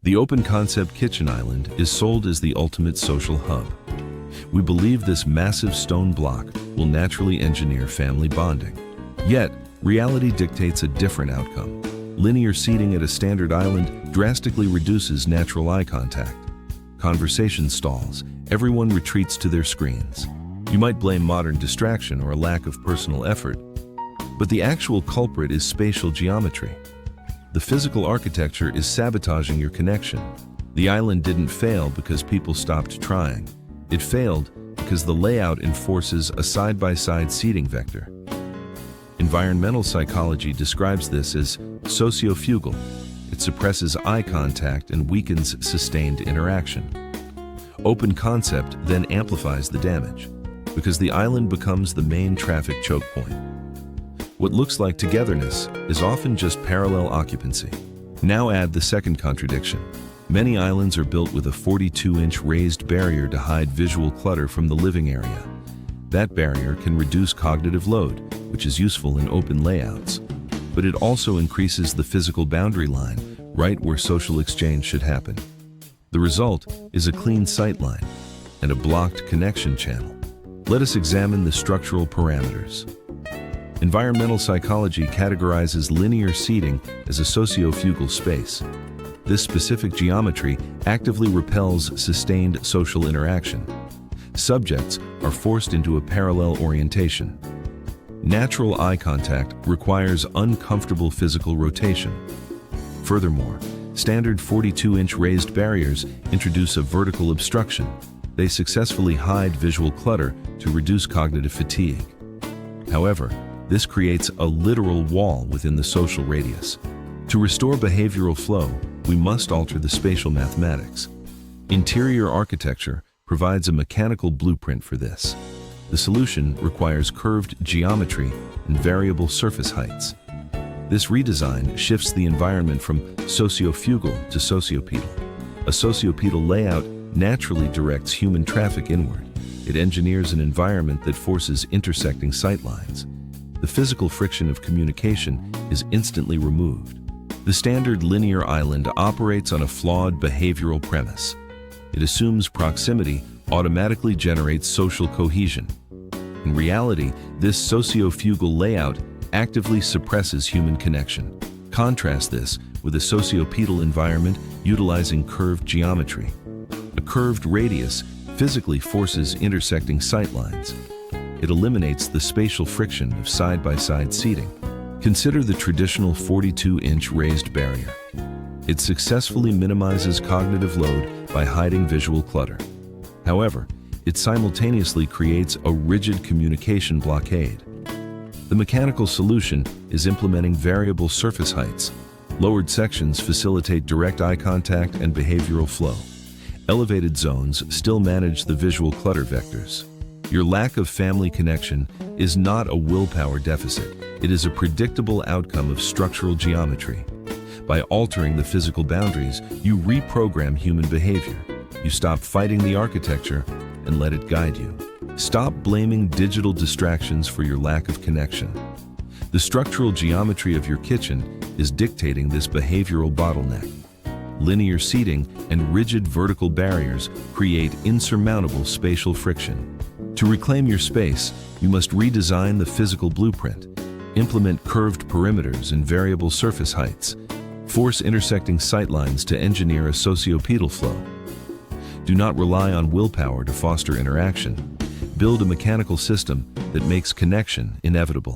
The open concept kitchen island is sold as the ultimate social hub. We believe this massive stone block will naturally engineer family bonding. Yet, reality dictates a different outcome. Linear seating at a standard island drastically reduces natural eye contact. Conversation stalls, everyone retreats to their screens. You might blame modern distraction or a lack of personal effort, but the actual culprit is spatial geometry. The physical architecture is sabotaging your connection. The island didn't fail because people stopped trying. It failed because the layout enforces a side-by-side seating vector. Environmental psychology describes this as sociofugal. It suppresses eye contact and weakens sustained interaction. Open concept then amplifies the damage, because the island becomes the main traffic choke point. What looks like togetherness is often just parallel occupancy. Now add the second contradiction. Many islands are built with a 42-inch raised barrier to hide visual clutter from the living area. That barrier can reduce cognitive load, which is useful in open layouts, but it also increases the physical boundary line right where social exchange should happen. The result is a clean sightline and a blocked connection channel. Let us examine the structural parameters. Environmental psychology categorizes linear seating as a sociofugal space. This specific geometry actively repels sustained social interaction. Subjects are forced into a parallel orientation. Natural eye contact requires uncomfortable physical rotation. Furthermore, standard 42-inch raised barriers introduce a vertical obstruction. They successfully hide visual clutter to reduce cognitive fatigue. However, this creates a literal wall within the social radius. To restore behavioral flow, we must alter the spatial mathematics. Interior architecture provides a mechanical blueprint for this. The solution requires curved geometry and variable surface heights. This redesign shifts the environment from sociofugal to sociopedal. A sociopedal layout naturally directs human traffic inward. It engineers an environment that forces intersecting sightlines. The physical friction of communication is instantly removed. The standard linear island operates on a flawed behavioral premise. It assumes proximity automatically generates social cohesion. In reality, this sociofugal layout actively suppresses human connection. Contrast this with a sociopedal environment utilizing curved geometry. A curved radius physically forces intersecting sightlines. It eliminates the spatial friction of side-by-side seating. Consider the traditional 42-inch raised barrier. It successfully minimizes cognitive load by hiding visual clutter. However, it simultaneously creates a rigid communication blockade. The mechanical solution is implementing variable surface heights. Lowered sections facilitate direct eye contact and behavioral flow. Elevated zones still manage the visual clutter vectors. Your lack of family connection is not a willpower deficit. It is a predictable outcome of structural geometry. By altering the physical boundaries, you reprogram human behavior. You stop fighting the architecture and let it guide you. Stop blaming digital distractions for your lack of connection. The structural geometry of your kitchen is dictating this behavioral bottleneck. Linear seating and rigid vertical barriers create insurmountable spatial friction. To reclaim your space, you must redesign the physical blueprint, implement curved perimeters and variable surface heights, force intersecting sightlines to engineer a sociopedal flow. Do not rely on willpower to foster interaction. Build a mechanical system that makes connection inevitable.